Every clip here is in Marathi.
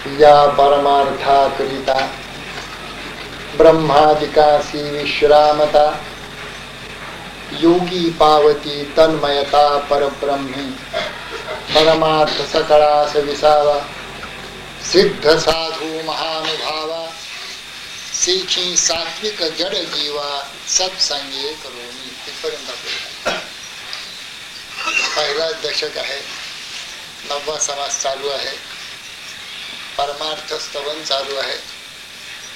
या परमार्थाकरिता ब्रह्मादिकासी विश्रामता योगी पावती तन्मयता परब्रह्मी परमार्थ सकळास विसावा सिद्ध साधू महानुभावा सीखी सात्विक जड जीवा सत्संगे करोमी. तिथपर्यंत पहिला दशक आहे, 9वा समास चालू आहे, परमार्थ स्तवन चालू आहे.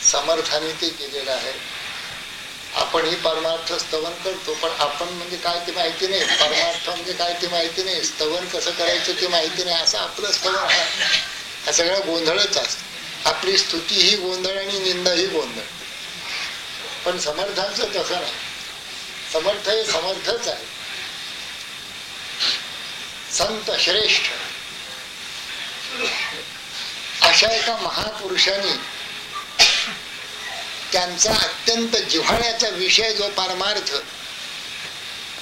समर्थाने ते केलेलं आहे. आपणही परमार्थ स्तवन करतो, पण आपण म्हणजे काय ते माहिती नाही, परमार्थ म्हणजे काय ते माहिती नाही, स्तवन कसं करायचं ते माहिती नाही. असं आपलं स्तवन आहे. हा सगळा गोंधळच असतो. आपली स्तुती ही गोंधळ आणि निंदा ही गोंधळ. पण समर्थांचं तसं नाही. समर्थ हे समर्थच आहे. संत श्रेष्ठ अशा एका महापुरुषाने त्यांचा अत्यंत जिव्हाळ्याचा विषय जो परमार्थ,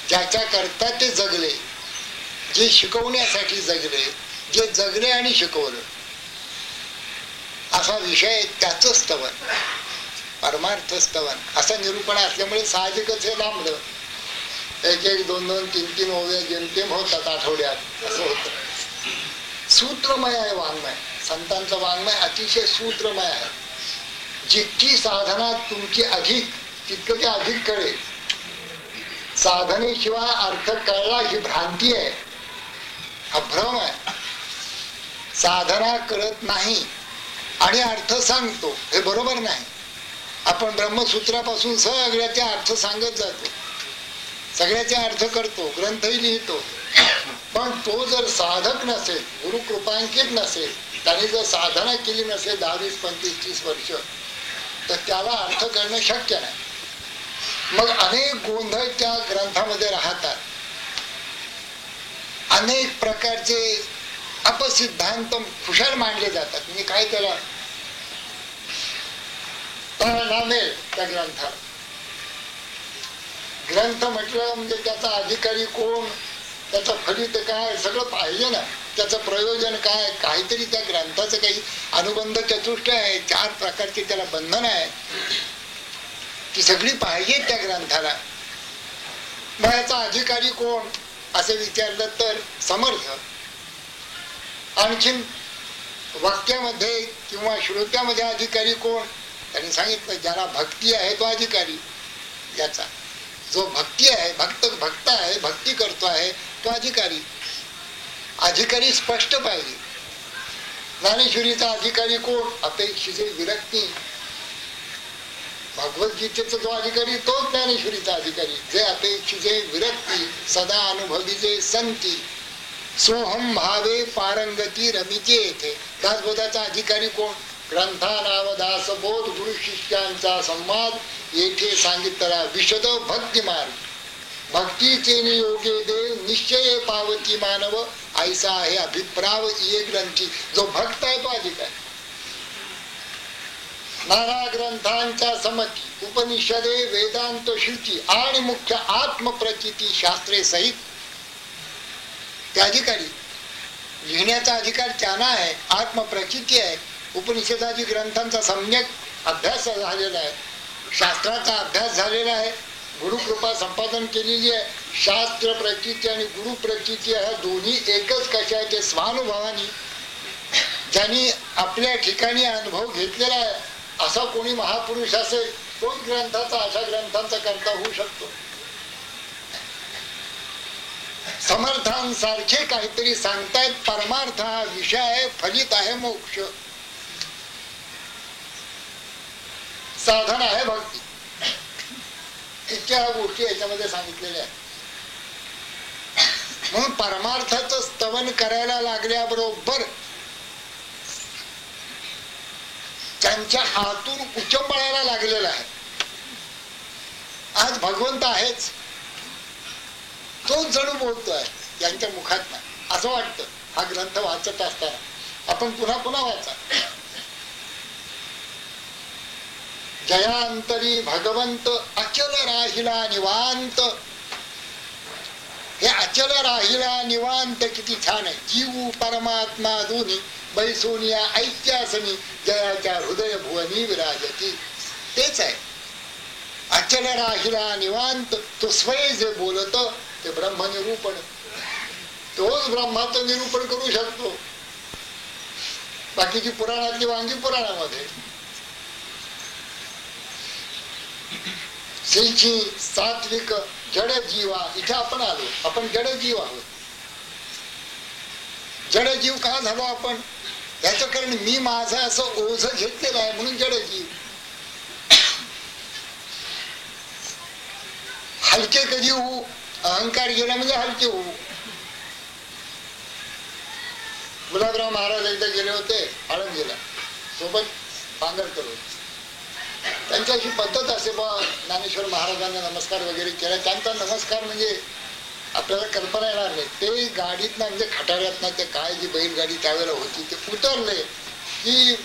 ज्याच्या करता ते जगले, जे शिकवण्यासाठी जगले, जे जगले आणि शिकवलं, असा विषय त्याचं स्तवन, परमार्थ स्तवन असं निरूपण असल्यामुळे साहजिकच हे लांबलं. 1-1, 2-2, 3-3 ओव्या जेमतेम होतात आठवड्यात, असं होतं. सूत्रमय आहे वाङ्मय. संतांचं वाङ्मय अतिशय सूत्रमय आहे. जितकी साधना तुमची अधिक, तितकं ते अधिक कळेल. साधनेशिवाय अर्थ कळला ही भ्रांती आहे, अभ्रम आहे. साधना कळत नाही आणि अर्थ सांगतो, हे बरोबर नाही. आपण ब्रह्मसूत्रापासून सगळ्याचे अर्थ सांगत जातो, सगळ्याचे अर्थ करतो, ग्रंथही लिहितो. पण तो जर साधक नसेल, गुरुकृपांकित नसेल, त्याने जर साधना केली नसेल 10, 20, 25, 30 वर्ष, तर त्याला अर्थ करणं शक्य नाही. मग अनेक गोंधळ त्या ग्रंथामध्ये राहतात. अनेक प्रकारचे अपसिद्धांत खुशाल मांडले जातात. म्हणजे काय त्याला नामेल त्या ग्रंथाला. ग्रंथ म्हटलं म्हणजे त्याचा अधिकारी कोण, त्याचं फलित काय, सगळं पाहिजे ना. त्याचं प्रयोजन काय, काहीतरी त्या ग्रंथाचं काही अनुबंध चतुष्ट आहे, 4 प्रकारचे त्याला बंधन आहे, ती सगळी पाहिजे त्या ग्रंथाला. मग याचा अधिकारी कोण असं विचारलं तर समर्थ. आणखीन वाक्यामध्ये किंवा श्रोत्यामध्ये अधिकारी कोण, त्यांनी सांगितलं ज्याला भक्ती आहे तो अधिकारी. याचा जो भक्ती आहे, भक्त आहे, भक्ती करतो आहे, तो अधिकारी. अधिकारी स्पष्ट पाहिजे. ज्ञानेश्वरीचा अधिकारी कोण, अपेक्षित विरक्ती. भगवद्गीतेचा जो अधिकारी तोच ज्ञानेश्वरीचा अधिकारी, जे अपेक्षित विरक्ती सदा अनुभवी संती सोहम भावे पारंगती रमिते येथे. दासबोधाचा अधिकारी कोण, ग्रंथानावदास बोध गुरु शिष्यांचा संवाद येथे सांगितला विशद भक्ती मार्ग. भक्तीचे नियोगे देव निश्चय पावती मानव ऐसा आहे अभिप्राव ये ग्रंथी. जो भक्त आहे तो अधिकारी. नाना ग्रंथांच्या समती, उपनिषदे, वेदांत, श्रुती आणि मुख्य आत्मप्रचिती शास्त्रे सहित ते अधिकारी. लिहिण्याचा अधिकार त्यांना आहे, आत्मप्रचिती आहे. उपनिषदादी ग्रंथांचा सम्यक अभ्यास झालेला आहे, शास्त्राचा अभ्यास झालेला आहे, गुरुकृपा संपादन केलेली आहे. शास्त्र प्रचिती आणि गुरु प्रचिती ह्या दोन्ही एकच कशा आहे ते स्वानुभवानी ज्यांनी आपल्या ठिकाणी अनुभव घेतलेला आहे असा कोणी महापुरुष असेल तोच ग्रंथाचा, अशा ग्रंथांचा करता होऊ शकतो. समर्थांसारखे काहीतरी सांगतायत. परमार्थ हा विषय आहे, फलित आहे मोक्ष, साधन आहे भक्ती. इतक्या गोष्टी याच्यामध्ये सांगितलेल्या आहेत. म्हणून परमार्थाचं स्तवन करायला लागल्याबरोबर त्यांच्या आतून उचंबळायला लागलेला आहे. आज भगवंत आहेच, तोच जणू बोलतोय यांच्या मुखात ना, असं वाटतं. हा ग्रंथ वाचत असताना आपण पुन्हा पुन्हा वाचा. जयांतरी भगवंत अचल राहिला निवांत. हे अचल राहिला निवांत किती छान आहे. जीव परमात्मा दोन्ही बैसोनिया ऐक्यासनी जयाच्या हृदय भुवनी विराजती. तेच आहे अचल राहिला निवांत. तो स्वय जे बोलत ते ब्रह्मनिरूपण. तोच ब्रह्माचं निरूपण करू शकतो. बाकीची पुराणातली वांगी पुराणामध्ये. श्रीची सात्विक जड जीवा. इथे आपण आलो, आपण जड जीव आहोत. जड जीव का झालो आपण? याच कारण मी माझं असं ओझ घेतलेलं आहे म्हणून जड जीव. हलके कधी होऊ? अहंकार गेला म्हणजे हलके होऊ. गुलाबराव महाराज एकदा गेले होते आळंदीला, सोबत पांगरकर होते. त्यांची अशी पद्धत असे बा, ज्ञानेश्वर महाराजांना नमस्कार वगैरे केला. त्यांचा नमस्कार म्हणजे आपल्याला कल्पना येणार नाही. ते गाडीत ना म्हणजे खटाऱ्यात ना ते काय जी बैलगाडी त्यावेळेला होती ते उतरले की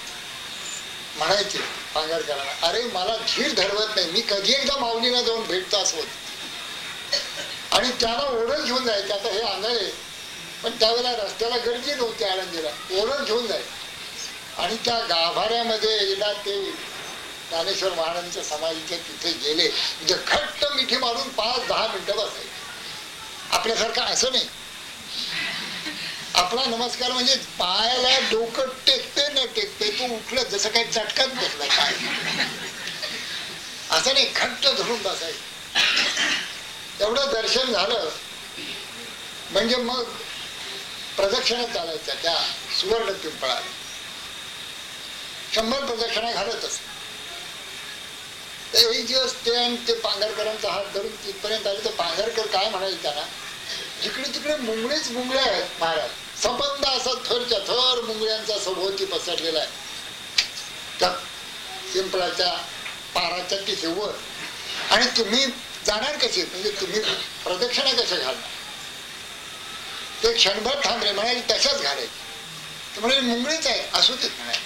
म्हणायचे पांगरकरांना, अरे मला धीर धरवत नाही, मी कधी एकदा माऊलीला जाऊन भेटतो असं होत. आणि त्याला ओढत घेऊन जायचे. आता हे आंधळे पण त्यावेळेला रस्त्याला गर्दी नव्हती आळंदीला. ओढत घेऊन जायचे आणि त्या गाभाऱ्यामध्ये एकदा ते ज्ञानेश्वर महाराजांच्या समाधीच्या तिथे गेले म्हणजे घट्ट मिठी मारून 5-10 मिनिटं बसायचे. आपल्यासारखं असं नाही. आपला नमस्कार म्हणजे पायाला डोकं टेकते न टेकते तू उठलं जसं काही चटकाच बसला काय असं नाही, घट्ट धरून बसायचं. एवढं दर्शन झालं म्हणजे मग प्रदक्षिणा चालायच्या त्या सुवर्ण पिंपळाला. 100 प्रदक्षिणा घालतच. एक दिवस ते आणि ते पांघरकरांचा हात धरून तिथपर्यंत आले तर पांघरकर काय म्हणाले त्यांना, जिकडे तिकडे मुंगळेच मुंगळे आहेत महाराज. संबंध असा थरच्या थर मुंगळ्यांचा सभोवती पसरलेला आहे त्या पिंपळाच्या पाराच्या तिथे वर. आणि तुम्ही जाणार कसे, म्हणजे तुम्ही प्रदक्षिणा कशा घालणार? ते क्षणभर थांबले, म्हणाले तशाच घालायचे. म्हणजे मुंगळीच आहे असू देत म्हणाले.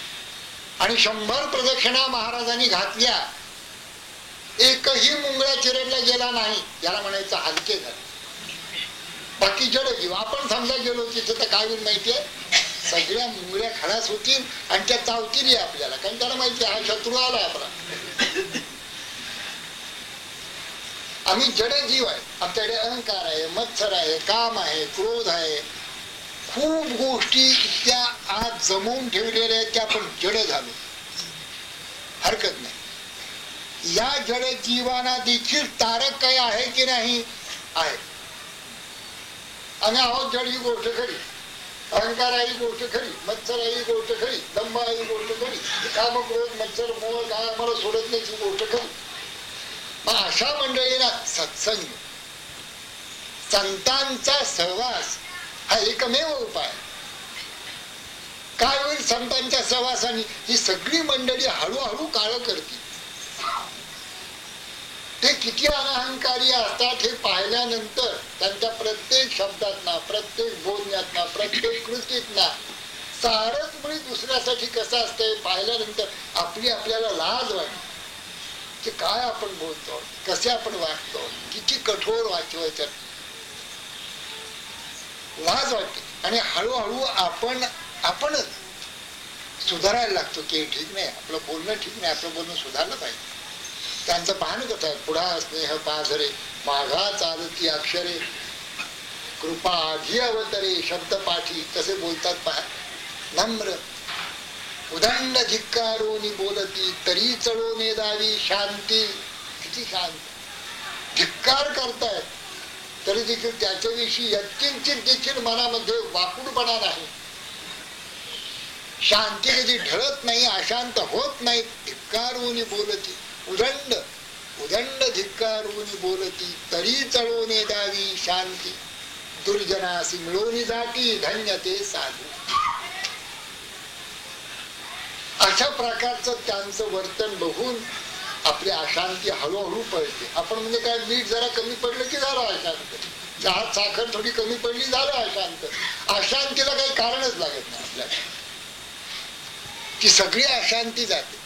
आणि 100 प्रदक्षिणा महाराजांनी घातल्या, एकही मुंगळा चिरडला गेला नाही. याला म्हणायचं हलके झाले. बाकी जड जीव. आपण समजा गेलो तिथे तर काय होईल माहितीये, सगळ्या मुंगळ्या खलास होतील आणि त्या चावतील आपल्याला, कारण त्याला माहिती हा शत्रू आला आपला. आम्ही जड जीव आहे. आमच्याकडे अहंकार आहे, मत्सर आहे, काम आहे, क्रोध आहे, खूप गोष्टी त्या आज जमवून ठेवलेल्या आहेत. त्या आपण जड झालो, हरकत नाही. या जड जीवाना देखील तारक काही आहे की नाही? आहे. आम्ही आहोत जड ही गोष्ट खरी, अहंकार आहे ही गोष्ट खरी, मत्सर आहे ही गोष्ट खरी, दंभ आहे ही गोष्ट खरी, काम क्रोध मत्सर मोह काय आम्हाला सोडत नाही ही गोष्ट खरी. मग अशा मंडळीला सत्संग, संतांचा सहवास हा एकमेव उपाय. काय होईल संतांच्या सहवासाने? ही सगळी मंडळी हळूहळू काळ करतील. ते किती अनहंकारी असतात हे पाहिल्यानंतर त्यांच्या प्रत्येक शब्दातना, प्रत्येक बोलण्यातना, प्रत्येक कृतीतना सारच मुळे दुसऱ्यासाठी कसं असतंय पाहिल्यानंतर आपल्याला लाज वाटते की काय आपण बोलतो, कसे आपण वागतो, किती कठोर वाचवायचं, लाज वाटते. आणि हळूहळू आपणच सुधारायला लागतो की ठीक नाही, आपलं बोलणं ठीक नाही, आपलं बोलणं सुधारलं पाहिजे. त्यांचं पाहणं कसं आहे, पुढा स्नेह पाझरे माघा चालती अक्षरे कृपा आधी अवतरे शब्द पाठी कसे बोलतात पहा. नम्र उदंड धिक्कारोनी बोलती तरी चढवणे दावी शांती. किती शांत धिक्कार करतायत तरी देखील त्याच्याविषयी यत्किंचित देखील मनामध्ये वाकुडपणा नाही. शांती कधी ढळत नाही, अशांत होत नाही. धिक्कारोनी बोलती, उदंड उदंड धिक्कारोनी बोलती तरी चढवणे दावी शांती. दुर्जनासी मिळवणी जाती धन्य ते साधू. अशा प्रकारचं त्यांचं वर्तन बघून आपली अशांती हळूहळू पळते. आपण म्हणजे काय, मीठ जरा कमी पडलं की झालं अशांत, चहात साखर थोडी कमी पडली झालं अशांत. अशांतीला काही कारणच लागत नाही आपल्याला, ती सगळी अशांती जाते.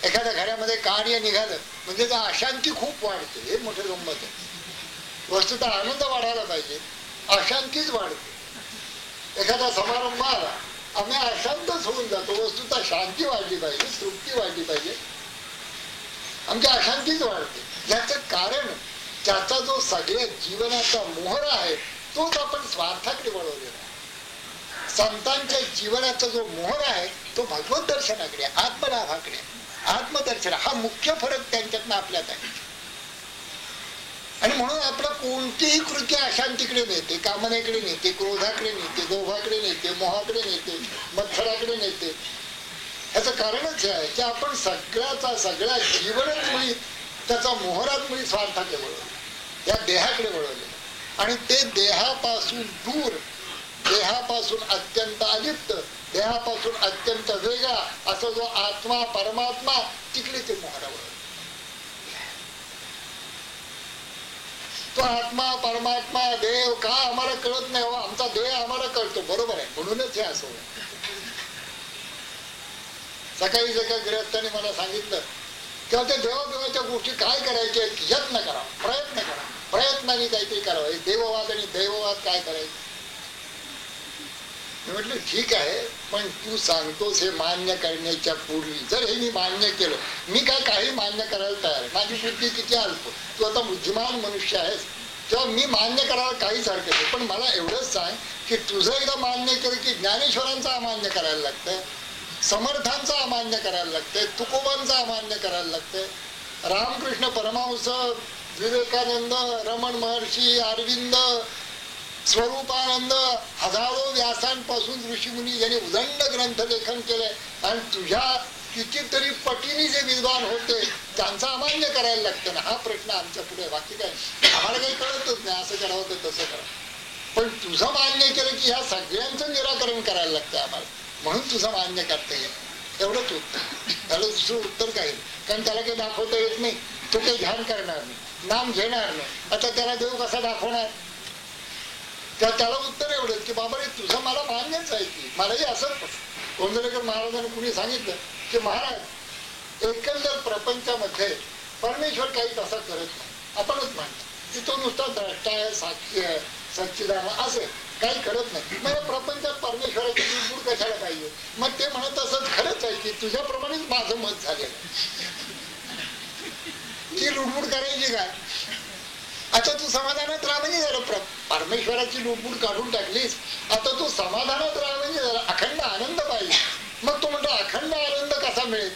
एखाद्या घरामध्ये कार्य निघालं म्हणजे अशांती खूप वाढते. हे मोठे गंमत आहे. वस्तुतः आनंद वाढायला पाहिजे, अशांतीच वाढते. एखादा समारंभ आला, आम्ही अशांतच होऊन जातो. वस्तुतः शांती वाढली पाहिजे, तृप्ती वाढली पाहिजे, आमची अशांतीच वाढते. याचं कारण त्याचा जो सगळ्या जीवनाचा मोहर आहे तोच आपण स्वार्थाकडे वळवलेला आहे. संतांच्या जीवनाचा जो मोहर आहे तो भगवत दर्शनाकडे, आत्मलाभाकडे, आत्मदर्शन. हा मुख्य फरक त्यांच्यातनं आपल्यात आहे. आणि म्हणून आपलं कोणतीही कृती अशांतीकडे नेते, कामनेकडे नेते, क्रोधाकडे नेते, लोभाकडे नेते, मोहाकडे नेते, मत्सराकडे नेते. याचं कारणच हे आहे की आपण सगळा जीवनच मुळी त्याचा मोहरात मुळी स्वार्थाकडे वळवले, या देहाकडे वळवले. आणि ते देहापासून दूर, देहापासून अत्यंत अलिप्त, देहापासून अत्यंत वेगळा असा जो आत्मा परमात्मा, तिकडे ते मोहरा वळवले. तो आत्मा परमात्मा देव का आम्हाला कळत नाही हो, आमचा देह आम्हाला कळतो. बरोबर आहे, म्हणूनच हे असं. सकाळी एका गृहस्थाने मला सांगितलं किंवा त्या देवादेवाच्या गोष्टी काय करायच्या, यत्न करा, प्रयत्न करा, प्रयत्नाने काहीतरी करावं. देववाद आणि दैववाद काय करायचं. मी म्हटलं ठीक आहे, पण तू सांगतोस हे मान्य करण्याच्या पूर्वी जर हे मी मान्य केलं, मी काही मान्य करायला तयार आहे, माझी बुद्धी किती अल्प, तू आता बुद्धिमान मनुष्य आहेस, तेव्हा मी मान्य करायला काहीच हरकत नाही. पण मला एवढंच सांग की तुझं एकदा मान्य केलं की ज्ञानेश्वरांचा अमान्य करायला लागतंय, समर्थांचा अमान्य करायला लागतंय, तुकोबांचा अमान्य करायला लागतंय, रामकृष्ण परमहंस, विवेकानंद, रमण महर्षी, अरविंद, स्वरूपानंद, हजारो व्यासांपासून ऋषीमुनी यांनी उदंड ग्रंथ लेखन केलंय. आणि तुझ्या कितीतरी पटीने जे विद्वान होते त्यांचा अमान्य करायला लागतं ना. हा प्रश्न आमच्या पुढे. बाकी काय आम्हाला काही कळतच नाही, असं करावं तर तसं करा. पण तुझं मान्य केलं की ह्या सगळ्यांचं निराकरण करायला लागतं आम्हाला, म्हणून तुझं मान्य करता येईल. एवढंच उत्तर. त्याला दुसरं उत्तर काय, कारण त्याला काही दाखवता येत नाही, तो काही ध्यान करणार नाही, नाम घेणार नाही. आता त्याला देव कसा दाखवणार. त्याला उत्तर एवढंच की बाबा रे तुझं मला मान्यच आहे की. मलाही असं गोंधळेकर महाराजांनी कुणी सांगितलं की महाराज एकंदर प्रपंचामध्ये परमेश्वर काही तसा करत नाही, आपणच मानतो की तो नुसता द्रष्टा आहे, साक्षी आहे, सच्चिदान असं काही करत नाही. मग प्रपंचात परमेश्वराची लुडबुड कशाला पाहिजे. मग ते म्हणत असत खरंच आहे की तुझ्याप्रमाणेच माझं मत झालेलं की लुडबुड करायची काय. आता तू समाधानात राहा म्हणजे झालं. परमेश्वराची लुडबुड काढून टाकलीस, आता तू समाधानात राहा म्हणजे झालं. अखंड आनंद पाहिजे. मग तो म्हणतो अखंड आनंद कसा मिळेल.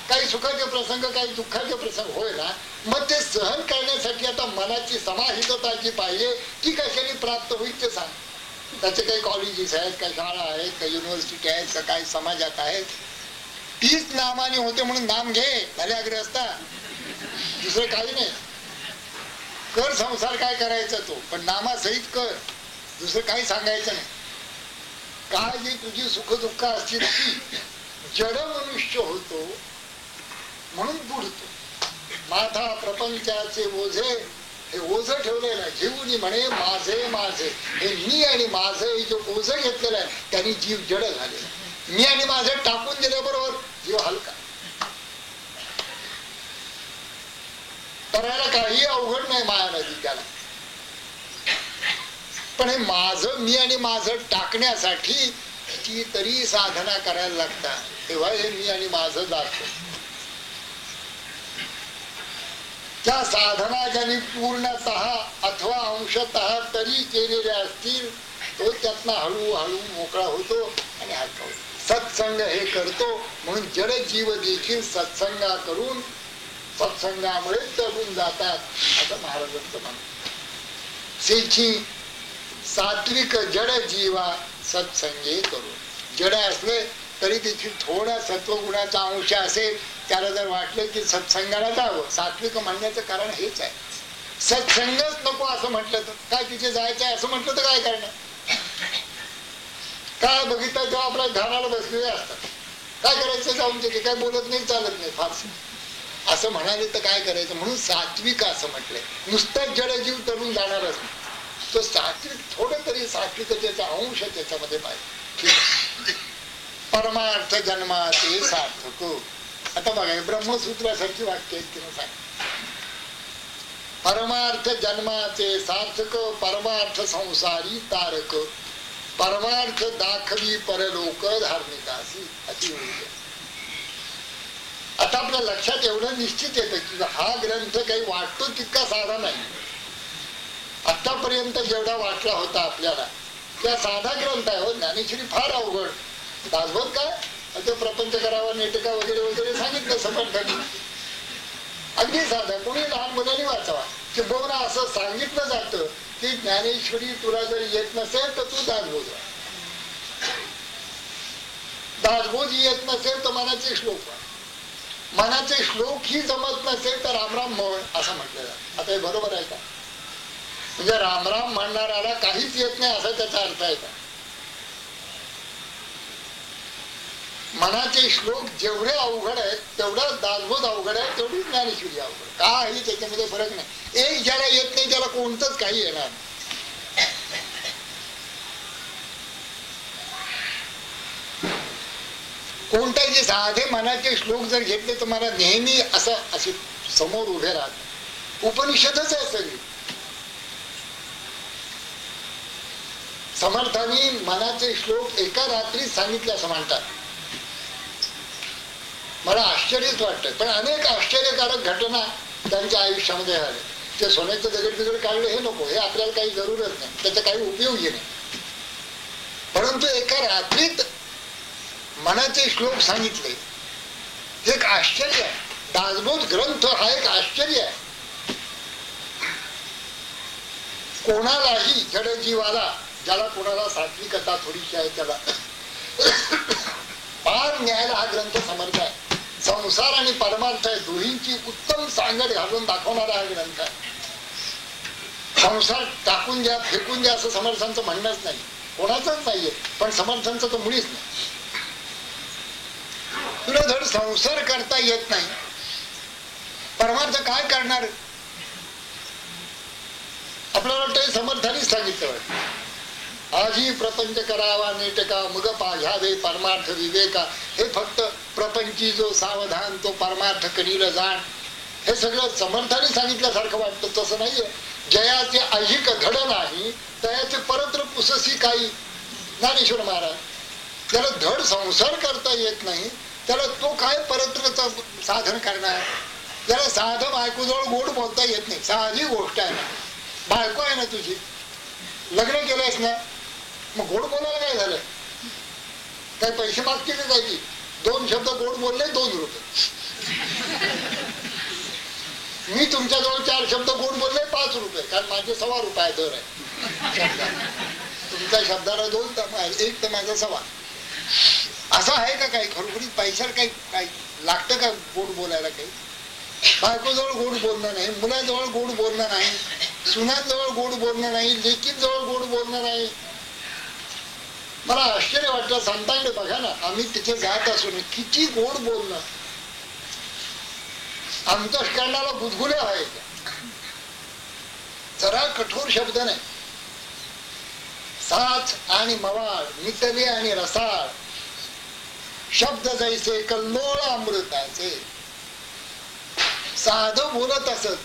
काही सुखाचे प्रसंग, काही दुःखाचे प्रसंग होय ना. मग ते सहन करण्यासाठी आता मनाची समाहितता जी पाहिजे ती कशाने प्राप्त होईल ते सांग. त्याचे काही कॉलेजेस आहेत, काही शाळा आहेत, काही युनिव्हर्सिटी आहेत, का काही समाजात आहेत. तीच नामाने होते म्हणून नाम घे झाले ग्रहस्था, दुसरं काही नाही. कर संसार काय करायचा तो, पण नामासहित कर, दुसरं काही सांगायचं नाही. काय जी तुझी सुख दुःख असतील ती जड मनुष्य होतो म्हणून बुडतो. माथा प्रपंचाचे ओझे, हे ओझ ठेवलेलं आहे. जीवनी म्हणे माझे माझे, हे मी आणि माझं हे जे ओझ घेतलेलं आहे त्यांनी जीव जड झालेला. मी आणि माझं टाकून दिल्याबरोबर जीव हलका. करायला काही अवघड नाही माया नदी त्याला. पण हे माझं, मी आणि माझं टाकण्यासाठी किती तरी साधना करायला लागतात. तेव्हा हे मी आणि माझं जातो. त्या साधना ज्यांनी पूर्णतः अथवा अंशतः तरी केलेल्या असतील तो त्यातनं हळूहळू मोकळा होतो आणि हलका होतो. सत्संग हे करतो म्हणून जड जीव देखील सत्संगा करून सत्संगामुळे तरुण जातात असं महाराजांचं म्हणणं. सेची सात्विक जड जीवा सत्संगे करून. जड असले तरी तिची थोडा सत्वगुणाचा अंश असेल, त्याला जर वाटलं की सत्संगाला जावं. सात्विक म्हणण्याचं कारण हेच आहे. सत्संगच नको असं म्हटलं तर काय, तिथे जायचं आहे असं म्हटलं तर काय करणार. काय बघितलं तेव्हा आपल्या घराला बसलेले असतात. काय करायचं जाऊन तिथे, काय बोलत नाही, चालत नाही फारसं असं म्हणाले तर काय करायचं. म्हणून सात्विक असं म्हटलंय. नुसतं जड जीव तरुण जाणारच नाही. तो सात्विक थोडं तरी सात्विकतेचा अंश त्याच्यामध्ये पाहिजे. परमार्थ जन्माचे सार्थक. आता बघा ब्रह्मसूत्रासारखी वाक्य आहेत की सांग. परमार्थ जन्माचे सार्थक, परमार्थ संसारी तारक, परमार्थ दाखवी परलोक धार्मिकासी, अशी होईल. आता आपल्या लक्षात एवढं निश्चित येतं की हा ग्रंथ काही वाटतो तितका साधा नाही. आतापर्यंत जेवढा वाटला होता आपल्याला त्या साधा ग्रंथ आहे. हो, ज्ञानेश्वरी फार अवघड. दासबोध काय आता प्रपंच करावा, नेटका वगैरे वगैरे सांगितलं समर्थांनी, अगदी साधा. कोणी लहान मुलांनी वाचावा. किंबहुना असं सांगितलं जातं की ज्ञानेश्वरी तुला जर येत नसेल तर तू दासबोध वाच. दासबोध येत नसेल तर मनाचे श्लोक वाच. मनाचे श्लोक ही जमत नसेल तर रामराम म्हण असं म्हटलं जातं. आता हे बरोबर आहे का? म्हणजे रामराम म्हणणाऱ्याला काहीच येत नाही असा त्याचा अर्थ आहे का? मनाचे श्लोक जेवढे अवघड आहेत तेवढा दासबोध अवघड आहे, तेवढी ज्ञानेश्वरी अवघड. काही त्याच्यामध्ये फरक नाही. एक ज्याला येत नाही त्याला कोणतंच काही येणार नाही. कोणत्याही साधे मनाचे श्लोक जर घेतले तर मला नेहमी असं असे समोर उभे राहत उपनिषदच आहे सगळी. समर्थांनी मनाचे श्लोक एका रात्रीत सांगितले असं म्हणतात. मला आश्चर्यच वाटतं. पण अनेक आश्चर्यकारक घटना त्यांच्या आयुष्यामध्ये झाल्या. ते सोन्याचं दगड बिगड काढलं हे नको, हे आपल्याला काही जरूरत नाही, त्याचा काही उपयोगी नाही. परंतु एका रात्रीत मनाचे श्लोक सांगितले, हे एक आश्चर्य आहे. दासबोध ग्रंथ हा एक आश्चर्य आहे. कोणालाही जडजीवाला, ज्याला कोणाला सात्विकता थोडीशी आहे त्याला पार न्यायला हा ग्रंथ समर्थ आहे. संसार आणि परमार्थ आहे दोन्हींची उत्तम सांगड घालून दाखवणारा हा ग्रंथ आहे. संसार टाकून द्या, फेकून द्या असं समर्थांचं म्हणणंच नाही, कोणाचंच नाहीये. पण समर्थांचं तर मुळीच नाही. तुला धड संसार करता येत नाही, परमार्थ काय करणार? आपल्याला वाटतं समर्थांनीच सांगितलं, आजी प्रपंच करावा नेटका, मग पाझ्यावे परमार्थ विवेका. हे फक्त प्रपंची जो सावधान तो परमार्थ करील जाण, हे सगळं समर्थाने सांगितल्यासारखं वाटतं. तसं नाहीये. जयाचे ऐहिक धड नाही तयाचे परत्र पुससी काही. ज्ञानेश्वर महाराज, त्याला धड संसार करता येत नाही, त्याला तो काय परत्रच साधन करणार? त्याला साधं बायकोजवळ गोड बोलता येत नाही, साधी गोष्ट आहे ना. बायको आहे ना तुझी, लग्न केलंयस ना, मग गोड बोलायला काय झालं? काय पैसे मागते का काय? 2 शब्द गोड बोलले 2 रुपये. मी तुमच्याजवळ 4 शब्द गोड बोलले 5 रुपये, कारण माझे 1.25 रुपये दर आहे. तुमच्या शब्दाला 2 तर 1 तर माझा 1.25. असं आहे का काही? खरोखरीच पैशाला काही काही लागतं का गोड बोलायला? काही बायकोजवळ गोड बोलणं नाही, मुलाजवळ गोड बोलणं नाही, सुनाजवळ गोड बोलणं नाही, लेकीजवळ गोड बोलणं नाही. मला आश्चर्य वाटलं. संतांकडे बघा ना, आम्ही तिथे जात असून किती गोड बोलणं. अंतःकरणाला गुदगुल्या व्हायच्या. जरा कठोर शब्द नाही. साच आणि मवाळ, मितले आणि रसाळ, शब्द जैसे कल्लोळ अमृताचे. साधं बोलत असत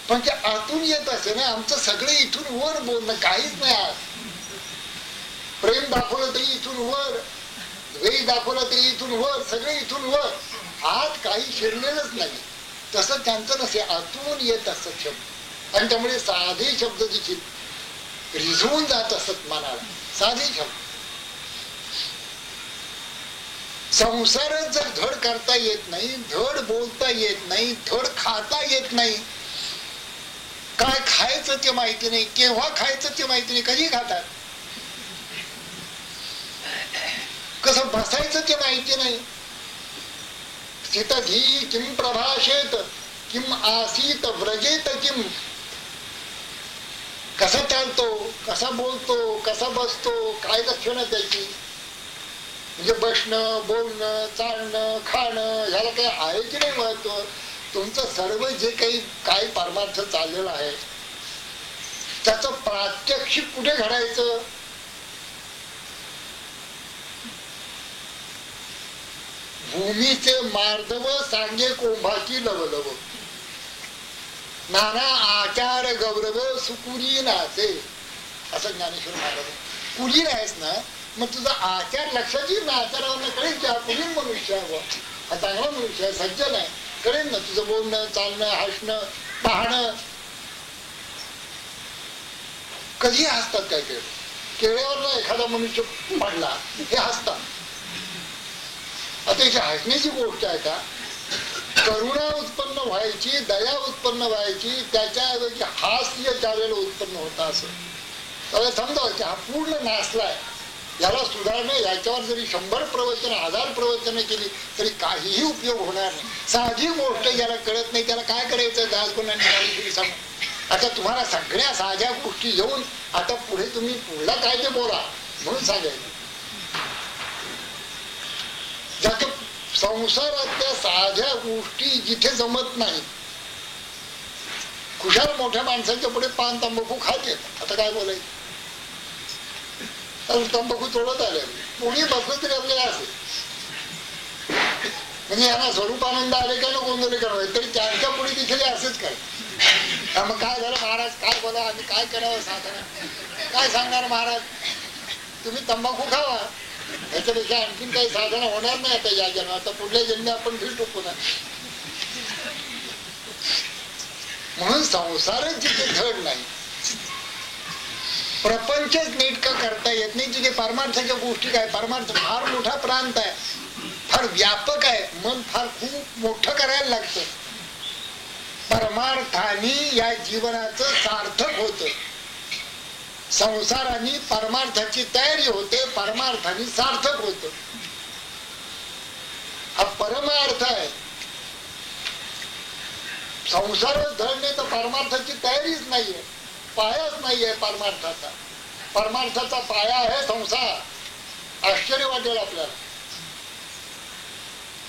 पण ते आतून येत असे ना. आमचं सगळे इथून वर बोलणं, काहीच नाही. आज प्रेम दाखवलं तरी इथून वर, वेळी दाखवलं तरी इथून वर, सगळे इथून वर. आत काही शिरलेलंच नाही. तसं त्यांचं नसे, आतून येत असत शब्द. आणि त्यामुळे साधे शब्द देखील रिझवून जात असत मनाला. साधे शब्द. संसारात जर धड करता येत नाही, धड बोलता येत नाही, धड खाता येत नाही, काय खायचं ते माहिती नाही, केव्हा खायचं ते माहिती नाही, कधी खातात, कसं बसायचं ते माहिती नाही. स्थितधी किम प्रभाषेत किम आसीत व्रजेत किम. कसा चालतो, कसा बोलतो, कसा बसतो, काय लक्षणं त्याची. म्हणजे बसणं, बोलणं, चालणं, खाणं ह्याला काही आहे की नाही महत्व? तुमचं सर्व जे काही काय परमार्थ चाललेलं आहे त्याचं प्रात्यक्षिक कुठे घडायचं? भूमीचे मार्दव सांगे कोंभाची लवलव. नाना आचार गौरव सुकुली नाचे, असं ज्ञानेश्वर महाराज. कुलीन आहेस ना, मग तुझा आचार लक्षात येईल ना, आचारावर कळेल की हा कुलीन मनुष्य आहे, हा चांगला मनुष्य आहे, सज्जन आहे, कळेल ना. तुझं बोलणं, चालणं, हसणं, पाहणं. कधी हसतात काय केळ, केळ्यावर ना एखादा मनुष्य पडला हे हसतात. आता याची हसण्याची गोष्ट आहे का? करुणा उत्पन्न व्हायची, दया उत्पन्न व्हायची, त्याच्याऐवजी हास्य त्यावेळेला उत्पन्न होता. असं त्यावेळेला समजा की हा पूर्ण नासलाय, याला सुधारणं, याच्यावर जरी 100 प्रवचन 1000 प्रवचन केली तरी काहीही उपयोग होणार नाही. साधी गोष्ट ज्याला कळत नाही त्याला काय करायचं, दासगुणांनी सांग. आता तुम्हाला सगळ्या साध्या गोष्टी येऊन आता पुढे तुम्ही पुढला काय ते बोला म्हणून सांगायचं. ज्याच्या संसारातल्या साध्या गोष्टी जिथे जमत नाही, खुशाल मोठ्या माणसांच्या पुढे पान तंबाखू खाते, आता काय बोलायचं. तंबाखू तोडत आले, कोणी बसलं तरी आपल्याला असेल, म्हणजे यांना स्वरूपानंद आले का ना गोंधळ करावे तरी त्यांच्या पुढे तिथे असेच काय. मग काय झालं महाराज, काय बोला, आम्ही काय करावं, साधना काय सांगणार महाराज, तुम्ही तंबाखू खावा, याच्यापेक्षा आणखीन काही साधना होणार नाही आता या जन्म, आता पुढल्या जन्मी आपण भेटू पुन्हा. म्हणून संसारच जिथे धड नाही, प्रपंचच नेटकं करता येत नाही, तिथे परमार्थाच्या गोष्टी काय, परमार्थ फार मोठा प्रांत आहे, फार व्यापक आहे, मन फार खूप मोठं करायला लागतं. परमार्थाने या जीवनाचं सार्थक होत, संसाराने परमार्थाची तयारी होते, परमार्थाने सार्थक होत. हा परमार्थ आहे. संसारच धरणे तर परमार्थाची तयारीच नाहीये, पायाच नाहीये परमार्थाचा. परमार्थाचा पाया आहे संसार. आश्चर्य वाटेल आपल्याला.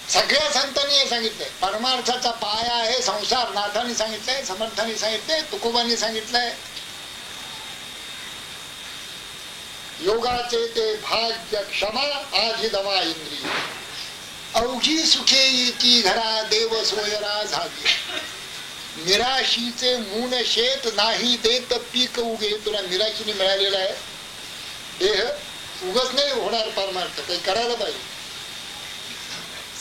सगळ्या संतांनी हे सांगितलंय, परमार्थाचा पाया आहे संसार. नाथांनी सांगितलंय, समर्थांनी सांगितलंय, तुकोबांनी सांगितलंय. योगाचे ते भाग्य क्षमा आधी दमा इंद्रिय, अवघी सुखे येती घरा देव सोयरा झाली. निराशीचे मून शेत नाही देत पीक उगे. तुला निराशीने मिळालेला आहे देह, उगच नाही होणार परमार्थ, काही करायला पाहिजे.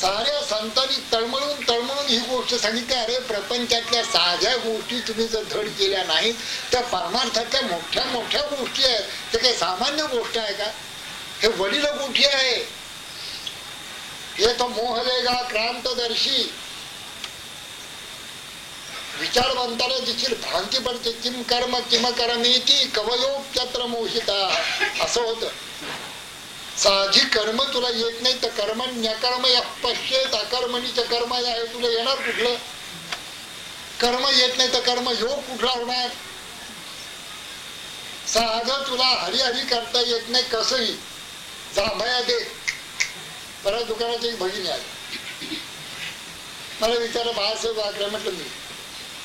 साऱ्या संतांनी तळमळून तळमळून ही गोष्ट सांगितली. अरे प्रपंचातल्या साध्या गोष्टी तुम्ही जर धड केल्या नाहीत त्या परमार्थातल्या मोठ्या मोठ्या गोष्टी आहेत. ते काही सामान्य गोष्ट आहे का? हे वडील गोष्टी आहे. हे तो मोहलेगा क्रांतदर्शी विचारवंताला देखील भ्रांती पडते. किम कर्म किम करमेती कवयोप्यत्र मोहिता, असं होतं. साधी कर्म तुला येत नाही तर कर्म न्यकर्म या पश्चेत अकर्मणीचं कर्म आहे, तुला येणार कुठलं? कर्म येत नाही तर कर्म योग कुठला होणार? साधं तुला हरिहरी करता येत नाही कसंही, जांभया दे. परत दुकानात एक भगिनी आली, मला विचारलं बाळासाहेब वागरे, म्हटलं मी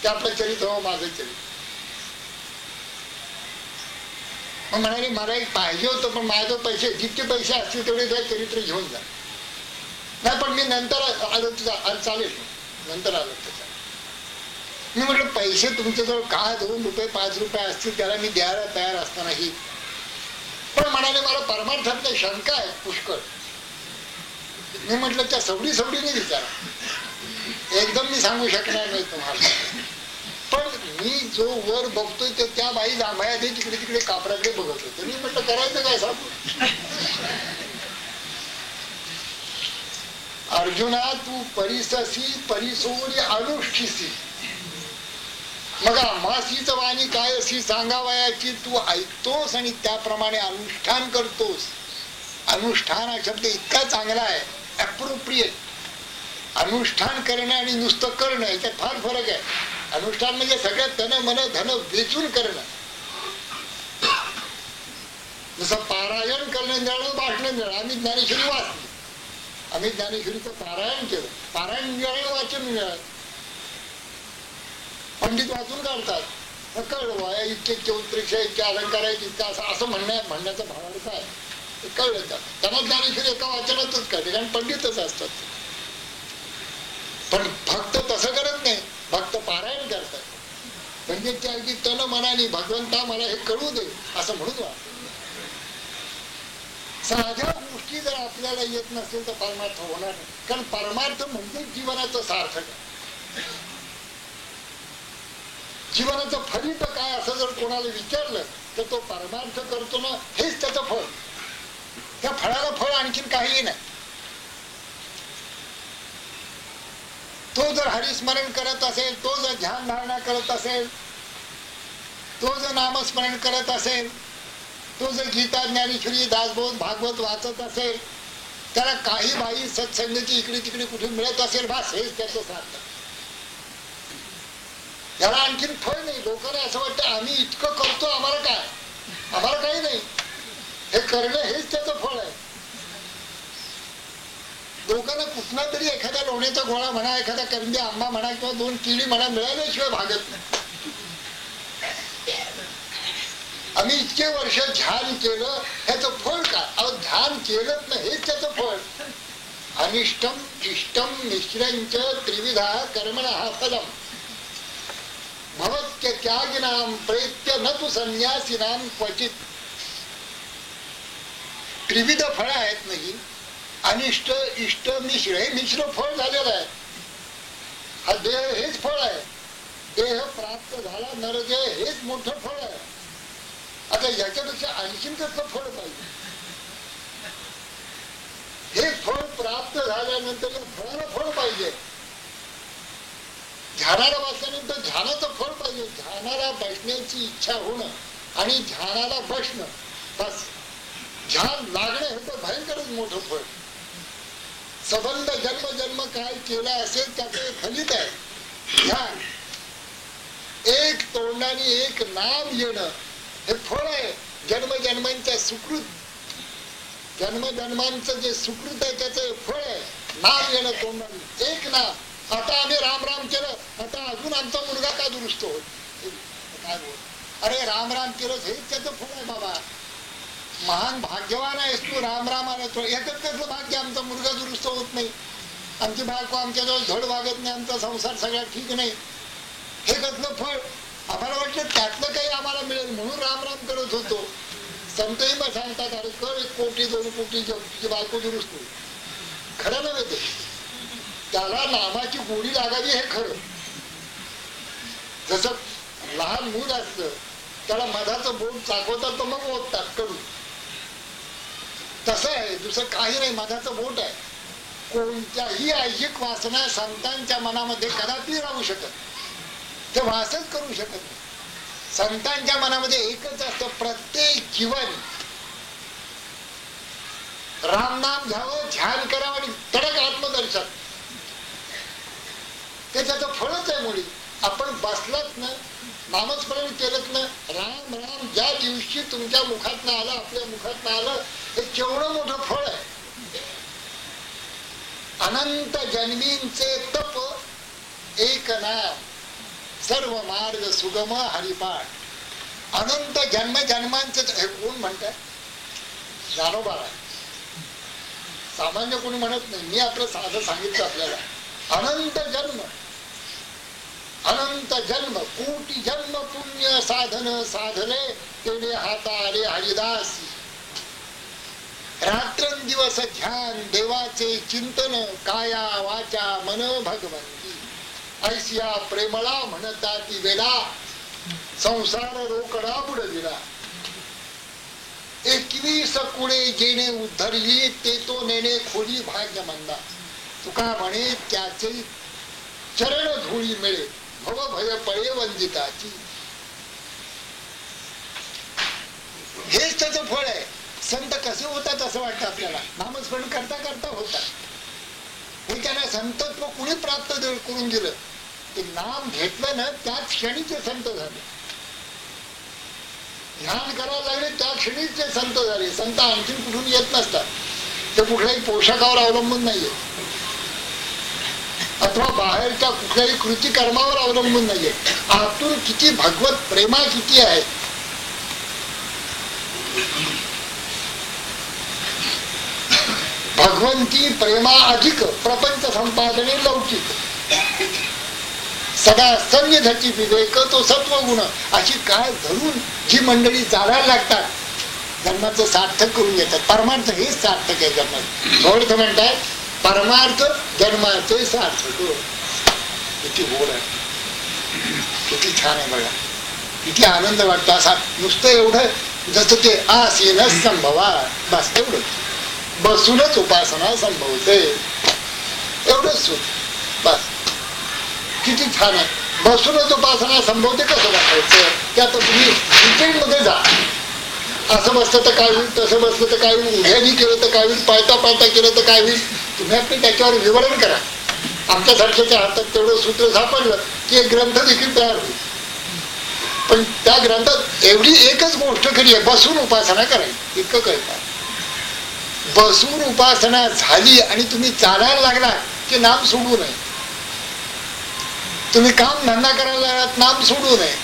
ते आपलं चरित्र हो, माझं चरित्र. मग म्हणाले मला एक पाहिजे होतं, पण माझे पैसे जितके पैसे असतील तेवढे त्या चरित्र घेऊन जा. नाही पण मी नंतर आलो तुझा, चालेल नंतर आलो त्याचा. मी म्हटलं पैसे तुमच्याजवळ काय 2 रुपये 5 रुपये असतील त्याला मी द्यायला तयार असतानाही. पण म्हणाले मला परमार्थातल्या शंका आहे पुष्कळ. मी म्हटलं त्या सवडीने विचारा, एकदम मी सांगू शकणार नाही तुम्हाला. पण मी जो वर बघतोय ते त्या बाई जांभया दे तिकडे तिकडे कापडाकडे बघत होते. मी म्हटलं करायचं काय सांगू? अर्जुना तू परिससी परिसोरी अनुष्ठिसी, मग आम्हासीच वाणी काय अशी सांगावयाची तू ऐकतोस आणि त्याप्रमाणे अनुष्ठान करतोस. अनुष्ठान हा शब्द इतका चांगला आहे, अप्रोप्रिएट. अनुष्ठान करणं आणि नुसतं करणं याच्यात फार फरक आहे. अनुष्ठान म्हणजे सगळ्यात तन मन धन वेचून करणं. जसं पारायण करणं मिळालं, भाषण मिळालं. आम्ही ज्ञानेश्वरी वाचली, आम्ही ज्ञानेश्वरीचं पारायण केलं. पारायण मिळालं, वाचन मिळालं. पंडित वाचून काढतात, कळलं वाया इतके चौत्रिक्ष इतके अलंकार आहेत इतका असं म्हणण्याचा भावार्थ आहे. ते कळलं त्यांना. ज्ञानेश्वरी एका वाचनातच कळते, कारण पंडितच असतात. पण भक्त तसं करत नाही, भक्त पारायण करतात. म्हणजे ते अगदी तन मनाने भगवंता मला हे कळू दे असं म्हणून वाटत. साध्या गोष्टी जर आपल्याला येत नसेल तर परमार्थ होणार नाही. कारण परमार्थ म्हणजे जीवनाचं सार्थक. जीवनाचं फलित काय असं जर कोणाला विचारलं तर तो परमार्थ करतो ना, हेच त्याचं फळ. त्या फळाला फळ आणखीन काहीही नाही. तो जर हरिस्मरण करत असेल, तो जर ध्यान धारणा करत असेल, तो जर नामस्मरण करत असेल, तो जर गीता ज्ञानेश्वरी दासबोध भागवत वाचत असेल, त्याला काही बाई सत्संगती इकडे तिकडे कुठे मिळत असेल, बस हेच त्याचं सार्थक. त्याला आणखीन फळ नाही. लोकांना असं वाटतं आम्ही इतकं करतो, आम्हाला काय, आम्हाला काही नाही. हे करणं हेच त्याचं फळ आहे. लोकांना कुठला तरी एखादा लोण्याचा गोळा म्हणा, एखादा करंदी आंबा म्हणा किंवा 2 केळी म्हणा मिळाल्याशिवाय भागत नाही. आम्ही इतके वर्ष ध्यान केलं, ह्याचं फळ काय? अहो ध्यान केलंच ना, हेच त्याचं फळ. अनिष्टम इष्टम मिश्रंच त्रिविधा कर्मणः फलम भवत्य त्यागिनाम प्रेत्य न तु संन्यासिनाम क्वचित. त्रिविध फळ आहेत नाही. अनिष्ट इष्ट मिश्र, हे मिश्र फळ झालेलं आहे. हा देह हेच फळ आहे. देह प्राप्त झाला नरदेह हेच मोठं फळ आहे. आता याच्यापेक्षा आणखीन कसं फळ पाहिजे? हे फळ प्राप्त झाल्यानंतर या फळाला फळ पाहिजे. ध्यानाला बसल्यानंतर ध्यानाचं फळ पाहिजे. ध्यानाला बसण्याची इच्छा होणं आणि ध्यानाला बसणं, बस ध्यान लागणं हे तर भयंकरच मोठं फळ. संबंध जन्म जन्म काय केला असेल त्याचे फलित आहे ध्यान. एक तोंडाने एक नाम येणं हे फळ आहे. जन्मजन्मांच्या सुकृत, जन्मजन्मांचं जे सुकृत आहे त्याचं फळ आहे नाम येणं तोंडाने. एक नाम. आता आम्ही राम राम केलं, आता अजून आमचा मुलगा का दुरुस्त होत काय बोल? अरे राम राम केलं हेच त्याचं फळ आहे बाबा. महान भाग्यवान आहेस तू, राम राम आला तो. याच्यात कसलं भाग्य? आमचा मुलगा दुरुस्त होत नाही, आमची बायको आमच्याजवळ धड वागत नाही, आमचा संसार सगळा ठीक नाही, हे कसलं फळ? आम्हाला वाटलं त्यातलं काही आम्हाला मिळेल म्हणून राम राम करत होतो. संतही मग सांगतात अरे कर 1 कोटी 2 कोटी तुझी बायको दुरुस्त होईल. खरं नव्हे ते. त्याला नामाची गोडी लागावी हे खरं. जसं लहान मूल असतं त्याला मधाचं बोट चाकवतात तर मग ओततात कडू, तसं आहे. दुसरं काही नाही, मधाचं बोट आहे. कोणत्याही ऐहिक वासना संतांच्या मनामध्ये कदापि राहू शकत, ते वासच करू शकत नाही. संतांच्या मनामध्ये एकच असतं, प्रत्येक जीवन रामनाम घ्यावं, ध्यान करावं आणि तडक आत्मदर्शन. ते त्याचं फळच आहे मुळी. आपण बसलात ना, नामस्मरण केलं ना, राम राम ज्या दिवशी तुमच्या मुखात आलं, आपल्या मुखात आलं, हे केवढं मोठं फळ आहे. अनंत जन्मींचे तप एक नाम, सर्व मार्ग सुगम हरिपाठ. अनंत जन्म जन्मांचे हे कोण म्हणतात? ज्ञानोबा. सामान्य कोणी म्हणत नाही. मी आपलं साधं सांगितलं आपल्याला. अनंत जन्म, अनंत जन्म, कोटी जन्म पुण्य साधन साधले तेने हाता आले हरिदास. रात्रंदिवस ध्यान देवाचे चिंतन, काया वाचा मन भगवंती. ऐसिया प्रेमळा म्हणता ती वेळा, संसार रोकडा बुडविला. 21 कुळे जेणे उद्धरली, ते तो नेणे खोली भाग्य मंदा. तुका म्हणे त्याचे चरण धुळी मिळे, भव भय पळे वंदिताची. हेच त्याचं फळ आहे. संत कसे होतात असं वाटतं आपल्याला? नामस्मरण करता करता होतात. हे त्यांना संतत्व कुणी प्राप्त करून दिलं? ते नाम घेतलं ना त्याच क्षणी ते संत झाले. ध्यान करायला लागले त्या क्षणीच ते संत झाले. संत आणखी कुठून येत नसतात. ते कुठल्याही पोषकावर अवलंबून नाहीये अथवा बाहेरच्या कुठल्याही कृती कर्मावर अवलंबून नाहीये. आतून किती भगवत प्रेमा किती आहे. भगवंती प्रेमा अधिक, प्रपंच संपादने लौकिक. सदा संयधती विवेक तो सत्वगुण. अशी काय धरून जी मंडळी चालायला लागतात, जन्माचं सार्थक करून घेतात. परमार्थ हेच सार्थक आहे जन्मात. थोडं म्हणतात परमार्थ जन्माचे सार्थक. किती गोड आहे, किती छान आहे बघा, किती आनंद वाटतो. असा नुसतं एवढं जसं ते आसीन संभवा, बस एवढं बसूनच उपासना संभवते, एवढंच सुख. बस किती छान आहे. बसूनच उपासना संभवते. कसं वाटायचं की आता तुम्ही मध्ये जा, असं बसतं तर काय होईल, तसं बसलं तर काय होईल, उभ्यानी केलं तर काय होईल, पायता पायता केलं तर काय होईल. तुम्ही आपलं त्याच्यावर विवरण करा. आमच्यासारख्याच्या हातात तेवढं सूत्र सापडलं की एक ग्रंथ देखील तयार होईल. पण त्या ग्रंथात एवढी एकच गोष्ट खरी आहे, बसून उपासना करायची. इतकं कळतं. बसून उपासना झाली आणि तुम्ही चालायला लागला की नाम सोडू नये. तुम्ही काम धंदा करायला लागलात, नाम सोडू नये.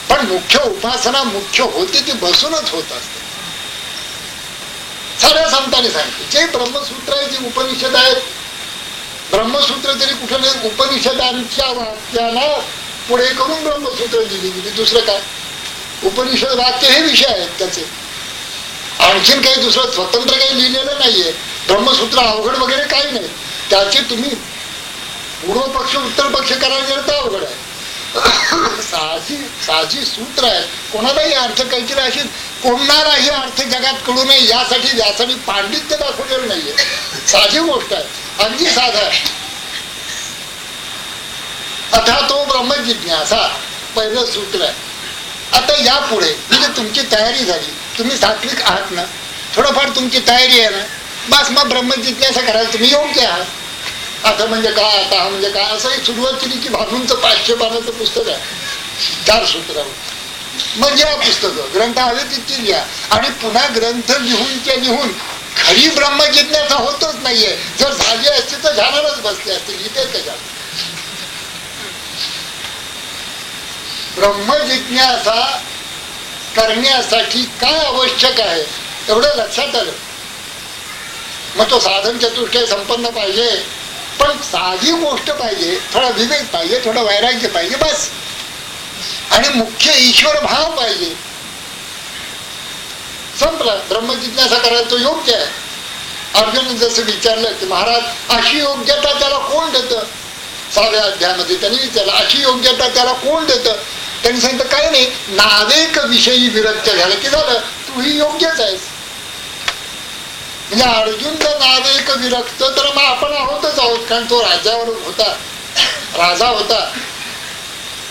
पण मुख्य उपासना मुख्य होते ती बसूनच होत असते. साऱ्या संतांनी सांगितले. जे ब्रह्मसूत्र आहे, जे उपनिषद आहेत, ब्रह्मसूत्र तरी कुठे नाही, उपनिषदांच्या वाक्याला पुढे करून ब्रह्मसूत्र दिली गेली. दुसरं काय, उपनिषद वाक्य हे विषय आहेत त्याचे. आणखीन काही दुसरं स्वतंत्र काही लिहिलेलं नाहीये. ब्रह्मसूत्र अवघड वगैरे काही नाही. त्याचे तुम्ही पूर्व पक्ष उत्तर पक्ष करायला गेलं तर अवघड आहे. साहसी सूत्र आहे. कोणालाही अर्थ काहीतरी अशी कोणालाही अर्थ जगात कळू नये यासाठी व्यासाने पांडित्य दाखवलेलं नाहीये. साधी गोष्ट आहे, अगदी साधा आहे. अथा तो ब्रह्मजिज्ञासा पहिलं सूत्र आहे. आता यापुढे म्हणजे तुमची तयारी झाली, तुम्ही सात्विक आहात ना, थोडंफार तुमची तयारी आहे ना, बस मग ब्रह्मजिज्ञासा करायला तुम्ही योग्य आहात. आता म्हणजे काय, आता हा म्हणजे काय, असं एक सुरुवात केली की भागूंचं 500 पानाचं पुस्तक आहे 4 सूत्रावर. म्हणजे हा पुस्तक ग्रंथ हवे तितकी लिहा. आणि पुन्हा ग्रंथ लिहून खरी ब्रह्मजिज्ञासा होतच नाहीये. जर झाली असते तर ध्यानालाच बसले असते. इथे त्याच्यात ब्रह्मजिज्ञासा करण्यासाठी काय आवश्यक आहे एवढं लक्षात आलं. मग तो साधन चतुष्टय संपन्न पाहिजे, पण साधी गोष्ट पाहिजे, थोडा विवेक पाहिजे, थोडं वैराग्य पाहिजे, बस. आणि मुख्य ईश्वर भाव पाहिजे. संपलं. ब्रह्मजिज्ञासा करायला तो योग्य आहे. अर्जुन जसं विचारलं की महाराज अशी योग्यता त्याला कोण देतं, 6व्या अध्यायामध्ये त्यांनी विचारलं अशी योग्यता त्याला कोण देतं. त्यांनी सांगितलं काय नाही, नावेक विषयी विरक्त झालं की झालं, तूही योग्यच आहेस. म्हणजे अर्जुन जर नावेक विरक्त तर मग आपण आहोतच आहोत. कारण तो राज्यावर होता, राजा होता,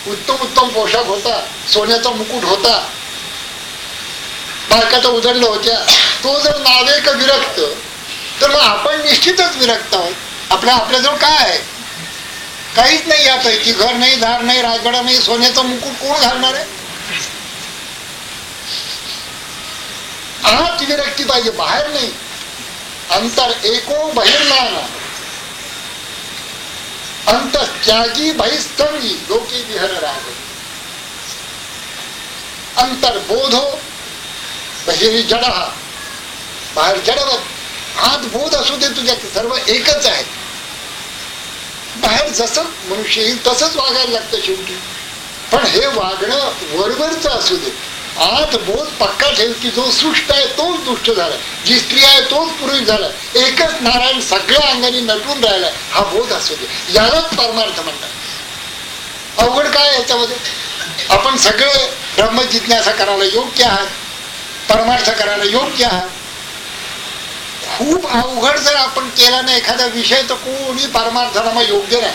उत्तम उत्तम पोशाख होता, सोन्याचा मुकुट होता, बायकाच्या उजळल्या होत्या. तो जर नावेक विरक्त तर मग आपण निश्चितच विरक्त आहोत. आपल्याजवळ काय आहे, काहीच नाही यापैकी. घर नाही, दार नाही, राजवाडा नाही, सोन्याचा मुकुट कोण घालणार आहे. आत विरक्ती पाहिजे, बाहेर नाही. अंतर एको बहिर्माना अंत त्यागी बहिस्तंगी लोके विहर राग. अंतर बोधो बहिरी जडा, बाहेर जडवत, आत बोध असू दे तुझ्या, सर्व एकच आहे. बाहेर जसं मनुष्य येईल तसंच वागायला लागतं शेवटी. पण हे वागणं वरवरच असू दे, आत बोध पक्का ठेव की जो सृष्ट आहे तोच दुष्ट झाला, जी स्त्री आहे तोच पुरुष झाला, एकच नारायण सगळ्या अंगाने नटून राहिलाय, हा बोध असू दे. यालाच परमार्थ म्हणतात. अवघड काय याच्यामध्ये. आपण सगळे ब्रह्मजिज्ञासा करायला योग्य आहात, परमार्थ करायला योग्य आहात. खूप अवघड जर आपण केला ना एखादा विषय तर कोणी परमार्थाला मग योग्य नाही,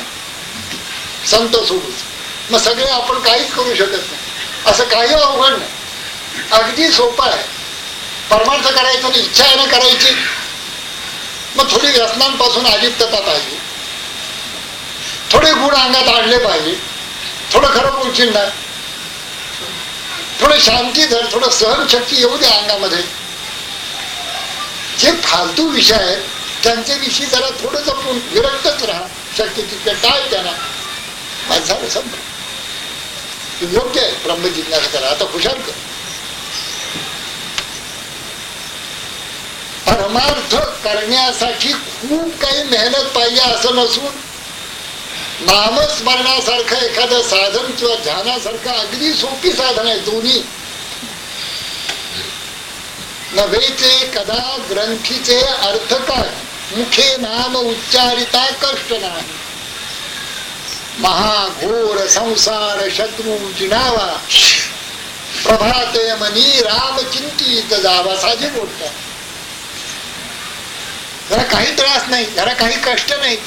संत सोडून. मग सगळे आपण काहीच करू शकत नाही. असं काही अवघड नाही, अगदी सोपं आहे. परमार्थ करायचा आणि इच्छा आहे ना करायची, मग थोडी व्यसनांपासून अलिप्तता पाहिजे, थोडे गुण अंगात आणले पाहिजे, थोडं खरं बोलशील ना, थोडं शांती धर, थोडं सहनशक्ती येऊ दे अंगामध्ये. जे फालतू विषय आहेत त्यांच्याविषयी जरा थोडं जपून विरक्तच राहा, शक्य तितकं टाळ त्यांना. माझं संपलं. योग्य आहे ब्रह्मजिज्ञासा करा. आता हुशार कर. परमार्थ करण्यासाठी खूप काही मेहनत पाहिजे असं नसून नामस्मरणासारखं एखादं साधन किंवा ध्यानासारखं अगदी सोपी साधन आहे दोन्ही. नव्हेचे कदा ग्रंथीचे अर्थ काय, मुखे नाम उच्चारिता कष्ट नाही. महाघोर संसार शत्रू जिनावा, प्रभाते मनी राम चिंतित जावा. साधी गोष्ट आहे. जरा काही त्रास नाही, जरा काही कष्ट नाहीत.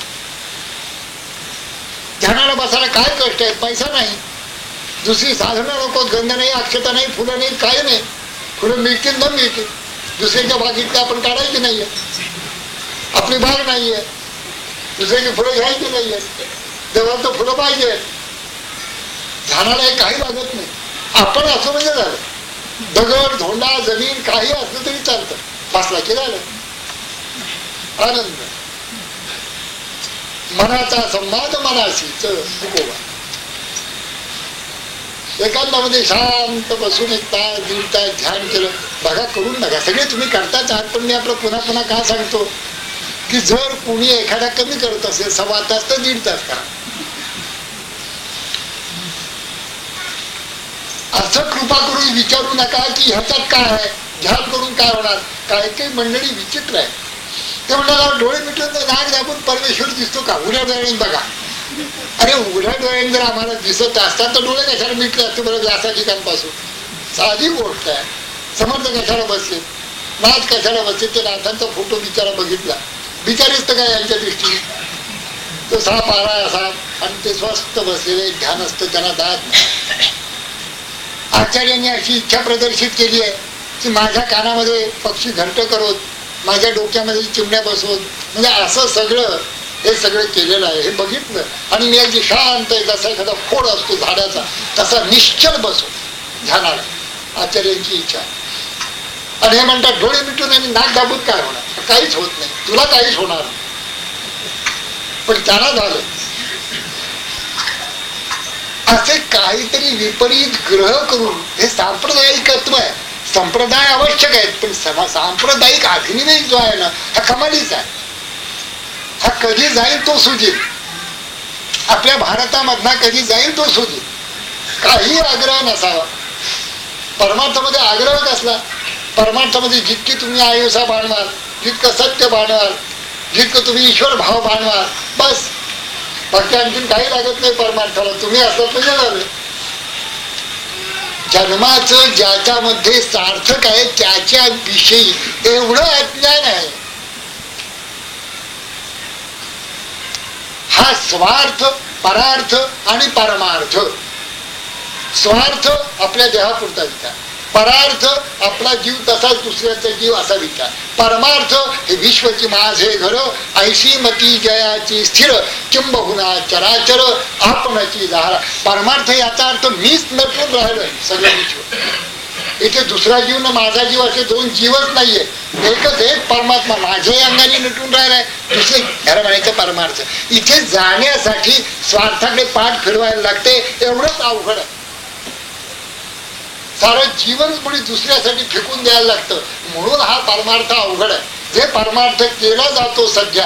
ध्यानाला बसायला काय कष्ट आहे, पैसा नाही, दुसरी साधनं नको, गंध नाही, अक्षता नाही, फुलं नाही, काय नाही. फुलं मिळतील न मिळतील, दुसऱ्याच्या बागेतली आपण काढायची नाहीये, आपली बाग नाहीये, दुसऱ्याची फुलं घ्यायची नाहीये, देवाला फुलं पाहिजे. ध्यानाला काही लागत नाही. आपण असं म्हणजे झालं, दगड धोंडा जमीन काही असलं तरी चालतं, बसला की झालं आनंद. मनाचा संवाद मनाशीच तुकोबा. एकांतामध्ये शांत बसून एक तास दीड तास ध्यान केलं. बघा, करून नका, सगळे तुम्ही करताच आहात, पण मी आपलं पुन्हा पुन्हा का सांगतो की जर कोणी एखादा कमी करत असेल 1.25 तास तर 1.5 तास करा. असं कृपा करून विचारू नका की ह्याच्यात काय आहे, ध्यान करून काय होणार. काही काही मंडळी विचित्र आहे. ते म्हणतात डोळे मिटून नाक दाबून परमेश्वर दिसतो का, उघड्या डोळ्याने बघा. अरे उघड्या डोळ्याने जर आम्हाला दिसत असतात तर डोळे कशाला मिटले असते बरं व्यासा ठिकाणपासून. साधी गोष्ट आहे. समर्थ कशाला बसले, नाथ कशाला बसले, ते नाथांचा फोटो बिचारा बघितला, बिचारीच तर काय यांच्या दृष्टीने. तो साप आला असा आणि ते स्वस्थ बसलेले ध्यान असतं, त्यांना दाद नाही. आचार्यांनी अशी इच्छा प्रदर्शित केली आहे की माझ्या कानामध्ये पक्षी घरट करत, माझ्या डोक्यामध्ये चिमण्या बसवत, म्हणजे असं सगळं हे सगळं केलेलं आहे. हे बघितलं आणि मी अगदी शांत आहे, जसा एखादा खोड असतो झाडाचा तसा निश्चल बसो ध्यानाला. आचार्यांची इच्छा. आणि हे म्हणतात डोळे मिटून आणि नाक दाबून काय होणार, काहीच होत नाही, तुला काहीच होणार नाही. पण त्यांना झालं. असे काहीतरी विपरीत ग्रह करून हे सांप्रदायिकत्व आहे. संप्रदाय आवश्यक आहेत, पण सांप्रदायिक अग्निवेश जो आहे ना, हा कमालीचा आहे. हा कधी जाईल तो सुजील, आपल्या भारतामधला कधी जाईल तो सुजील. काही आग्रह नसावा. परमार्थामध्ये आग्रह कसला, परमार्थामध्ये जितकी तुम्ही आयुष्य बांधवाल, जितकं सत्य बांधवाल, जितकं तुम्ही ईश्वर भाव बांधवाल, बस. बाकी आणखीन काही लागत नाही परमार्थाला. तुम्ही असं म्हणजे झालं. जन्माचं ज्याच्यामध्ये सार्थक आहे त्याच्या विषयी एवढं अज्ञान आहे. हा स्वार्थ, परार्थ आणि परमार्थ. स्वार्थ आपल्या देहापुरता विचार, परार्थ आपला जीव तसाच दुसऱ्याचा जीव असा विचार, परमार्थ हे विश्वची माझे घर, ऐशी मती जयाची स्थिर, किंबहुना चराचर आपणाची जाहरा. परमार्थ याचा अर्थ मीच नटून राहिलोय सगळं विश्व. इथे दुसरा जीव ना माझा जीव असे दोन जीवच नाहीये, एकच एक परमात्मा माझ्याही अंगाने नटून राहिलाय. दुसरे खरं म्हणायचं परमार्थ. इथे जाण्यासाठी स्वार्थाकडे पाठ फिरवायला लागते, एवढंच अवघड आहे. सारं जीवनच मुळे दुसऱ्यासाठी फेकून द्यायला लागतं, म्हणून हा परमार्थ अवघड आहे. जे परमार्थ केला जातो सध्या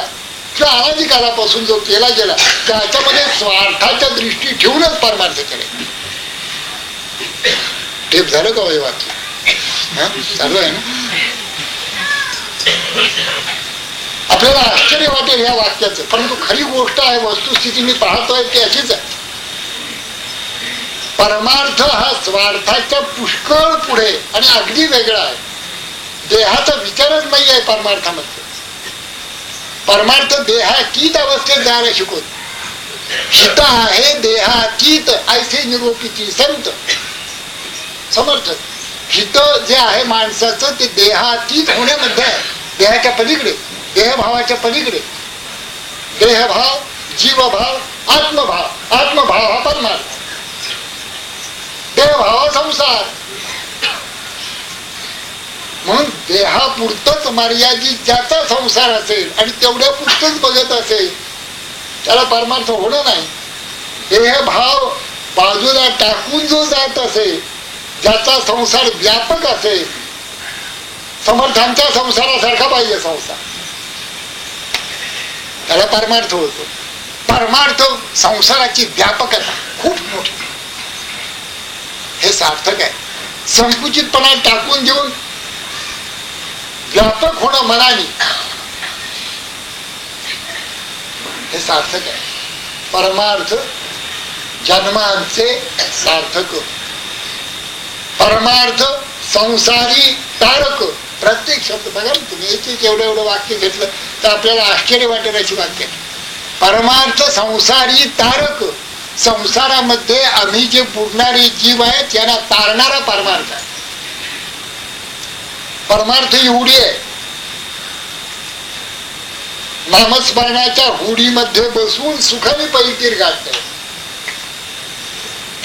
किंवा अनादिकालापासून जो केला गेला त्याच्यामध्ये स्वार्थाच्या दृष्टी ठेवूनच परमार्थ केले. ते झालं का हे वाक्य चालू आहे ना. आपल्याला आश्चर्य वाटेल या वाक्याचं, परंतु खरी गोष्ट आहे, वस्तुस्थिती मी पाहतोय ती अशीच आहे. परमार्थ हा स्वार्थाच्या पुष्कळ पुढे आणि अगदी वेगळा आहे. देहाचा विचारच नाही आहे परमार्थामध्ये. परमार्थ देहातीत अवस्थेत जायला शिकवत. हित आहे देहातीत ऐसे निरोपिती संत समर्थ. हित जे आहे माणसाचं ते देहातीत होण्यामध्ये आहे, देहाच्या पलीकडे, देहभावाच्या पलीकडे. देहभाव, जीवभाव, आत्मभाव. आत्मभाव हा परमार्थ, देहभाव संसार. म्हणून देहापुरतच मर्यादित ज्याचा संसार असेल आणि तेवढ्या पुरतच बघत असेल त्याला परमार्थ होणं नाही. देहभाव बाजूला टाकून जो जात असेल, ज्याचा संसार व्यापक असेल, समर्थांच्या संसारासारखा पाहिजे संसार, त्याला परमार्थ होतो. परमार्थ संसाराची व्यापकता खूप मोठी, हे सार्थक आहे. संकुचितपणा टाकून देऊन व्यापक होणं मनाने, हे सार्थक आहे. परमार्थ जन्मांचे सार्थक, परमार्थ संसारी तारक. प्रत्येक शब्द बघा ना तुम्ही, एक एवढं एवढं वाक्य घेतलं तर आपल्याला आश्चर्य वाटेल अशी वाक्य. परमार्थ संसारी तारक, संसारामध्ये आम्ही जे बुडणारे जीव आहेत त्यांना तारणारा परमार्थ आहे. परमार्थ एवढी आहे, नामस्मरणाच्या होडीमध्ये बसून सुखाने पैकीर गाठत,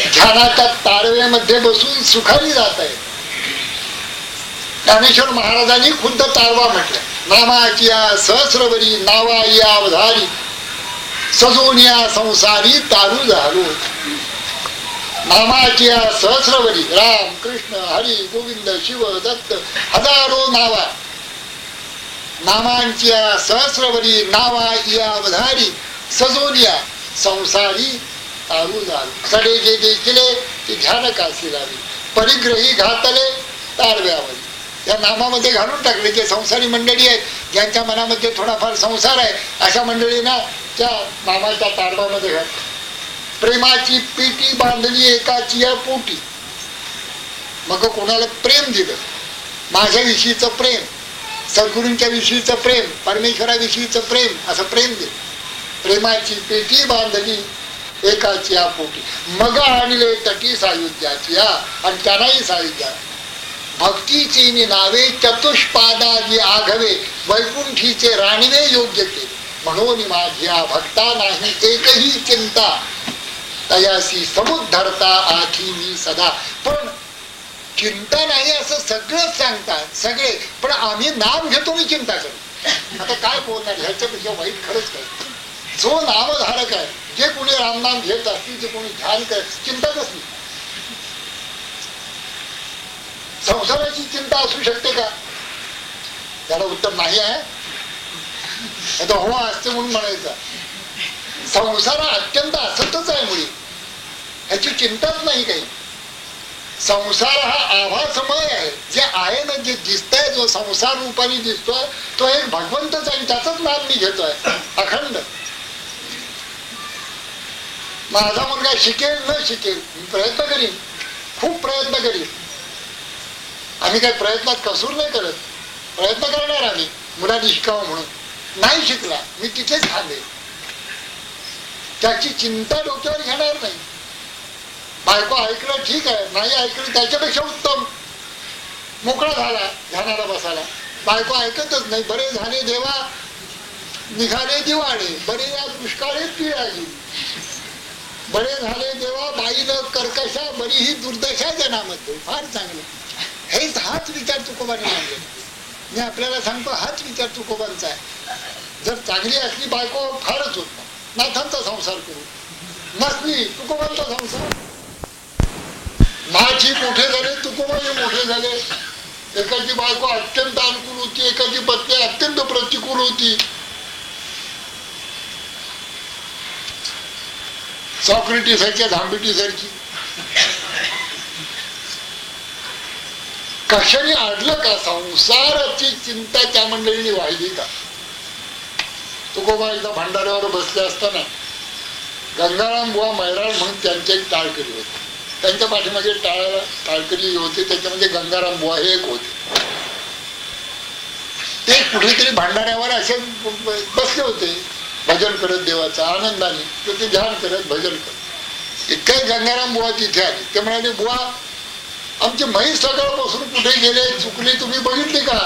ध्यानाच्या तारवेमध्ये बसून सुखाने जात आहे. ज्ञानेश्वर महाराजांनी खुद्द तारवा म्हटलं, नामाची सहस्रवरी नावा या अवधारी सजून या संसारी तारू झालो. नामाची सहस्रवरी राम कृष्ण हरी गोविंद शिव दत्त हजारो नावा, नामांची सहस्रवरी नावा या अवधारी सजून या संसारी तारू झालो. सडे जे देखिले ते ध्यान कासी लावी, परिग्रही घातले तारव्यावरी. या नामामध्ये घालून टाकले जे संसारी मंडळी आहेत, ज्यांच्या मनामध्ये थोडाफार संसार आहे, अशा मंडळींना त्या नामाच्या तारवामध्ये घाल. प्रेमाची पेटी बांधली एकाची या पोटी. मग कोणाला प्रेम दिलं, माझ्याविषयीचं प्रेम, सद्गुरूंच्या विषयीचं प्रेम, परमेश्वराविषयीचं प्रेम, असं प्रेम दिलं. प्रेमाची पेटी बांधली एकाची या पोटी, मग आणले तटी सायुज्याची या, आणि त्यांनाही सायुज्या. भक्तीची नावे चतुष्पादाजी आघवे, वैकुंठीचे राणवे योग्य केले. म्हणून माझ्या भक्ता नाही एकही चिंता, तयासी समुद्धरता आधी मी सदा. पण चिंता नाही असं सगळंच सांगतात सगळे, पण आम्ही नाम घेतो मी चिंता करतो. आता काय बोलणार, ह्याच्यापेक्षा वाईट खरंच काय. जो नामधारक आहे, जे कोणी रामनाम घेत असतील, जे कोणी ध्यान करत, चिंता कसली. संसाराची चिंता असू शकते का? त्याला उत्तर नाही आहे. आता हो असते म्हणून म्हणायचा. संसार अत्यंत असतच आहे मुळी, ह्याची चिंताच नाही काही. संसार हा आभासमय आहे, जे आहे ना, जे दिसतंय, जो संसार रूपाने दिसतोय तो एक भगवंतच आहे, त्याचाच नाम मी घेतोय अखंड. माझा मुलगा शिकेल न शिकेल, मी प्रयत्न करीन, खूप प्रयत्न करीन. आम्ही काही प्रयत्नात कसूर नाही करत, प्रयत्न करणार आम्ही मुलांनी शिकावं म्हणून. नाही शिकला मी तिथेच थांबेल, त्याची चिंता डोक्यावर घेणार नाही. बायको ऐकलं ठीक आहे, नाही ऐकलं त्याच्यापेक्षा उत्तम. मोकळा झाला ध्यानाला बसायला, बायको ऐकतच नाही. बरे झाले देवा निघाले दिवाळे, बरे या दुष्काळे पिळा गेली. बरे झाले देवा बाईनं कर्कशा, बरी ही दुर्दशा जनामध्ये. फार चांगलं. हाच विचार तुकोबाने मांडले. मी आपल्याला सांगतो, हाच विचार तुकोबांचा आहे. जर चांगली असली बायको फारच होत, नाथांचा संसार करू, नसली तुकोबांचा संसार. नाथही मोठे झाले, तुकोबाही मोठे झाले. एकाची बायको अत्यंत अनुकूल होती, एकाची पत्नी अत्यंत प्रतिकूल होती. सॉक्रेटिस सारख्या धांबिटी सारखी. कशाने आडलं का? संसाराची चिंता त्या मंडळीने वाहिली का? तुकोबा एकदा भंडाऱ्यावर बसले असताना गंगाराम बुवा मैराळ म्हणून त्यांचे एक टाळकरी होते. त्यांच्या पाठीमागे टाळकरी होते, त्याच्यामध्ये गंगाराम बुवा हे एक होते. ते कुठेतरी भंडाऱ्यावर असे बसले होते, भजन करत देवाचा आनंदाने. तर ते ध्यान करत भजन करत. इतके गंगाराम बुवा तिथे आले. ते म्हणाले, बुवा आमचे म्हैस सकाळपासून कुठे गेले, चुकले, तुम्ही बघितले का?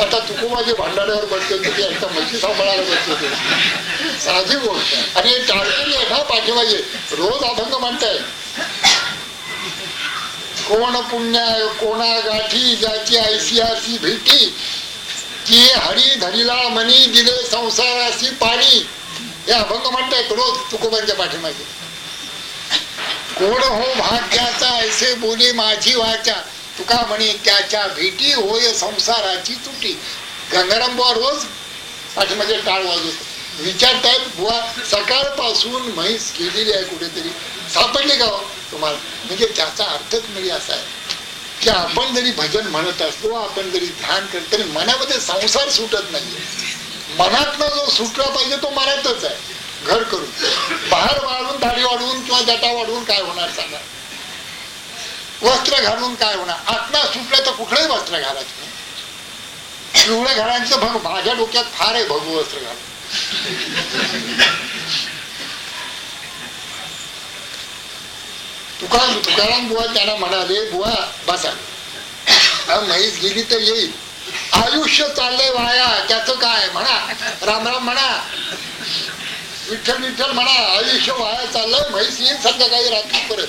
आता तुकोबाजी भांडाऱ्यावर बसले होते, ते आता म्हशी सांभाळायला बसले होते. साधी गोष्ट. आणि टाळकरी आहे ना पाठीमागे, रोज अभंग म्हणताय. कोण पुण्य कोणा गाठी, ज्याची ऐतिहासी भेटी, की हरी धरिला मनी, दिले संसारासी पाणी. हे अभंग म्हणतायत रोज तुकोबांच्या पाठीमागे. कोण हो भाग्याचा ऐसे बोले माझी वाचा, तुका म्हणे त्याच्या भेटी होय संसाराची तुटी. गंगाराम बुवा रोज पाठीमागे टाळ वाजवत. विचारतायत बुवा सकाळपासून म्हैस गेलेली आहे कुठेतरी, सापडली का तुम्हाला? म्हणजे त्याचा अर्थच म्हणजे असा आहे की आपण जरी भजन म्हणत असलो, आपण जरी ध्यान करत तरी मनामध्ये संसार सुटत नाहीये. मनातनं जो सुटला पाहिजे तो मनातच आहे. घर करून बाहेर वाढवून, दाढी वाढवून किंवा जटा वाढवून काय होणार सांगा? वस्त्र घालून काय होणार? आत्मा सुटलं तर कुठलंही वस्त्र घालायचं नाही. पिवळ्या घालायचं भग माझ्या डोक्यात फार आहे, भगू वस्त्र घालून. तुकाराम बुवा त्यांना म्हणाले, बुवा बसा, म्हैस गेली तर येईल, आयुष्य चाललंय वाया, त्याचं काय म्हणा, राम राम म्हणा, विठ्ठल विठ्ठल म्हणा, आयुष्य वाया चाललंय, म्हैस येईल संध्याकाळी रात्री परत,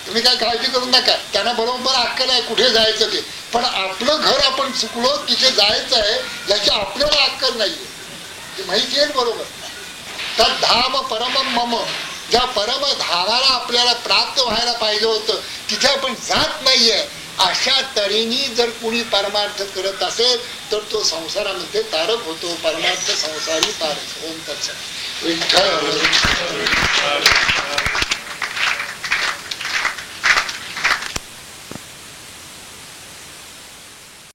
तुम्ही काय काळजी करू नका. त्यांना बरोबर अक्कल आहे कुठे जायचं ते, पण आपलं घर आपण चुकलो, तिथे जायचं आहे याची आपल्याला अक्कल नाहीये. ते म्हैस येईल बरोबर. तर धाम परम मम, ज्या परम धामाला आपल्याला प्राप्त व्हायला पाहिजे होतं तिथे आपण जात नाहीये. अशा तऱ्हेने जर कुणी परमार्थ करत असेल तर तो संसारामध्ये तारक होतो, परमार्थ संसारी तारक. ओम तत्सत. विठ्ठल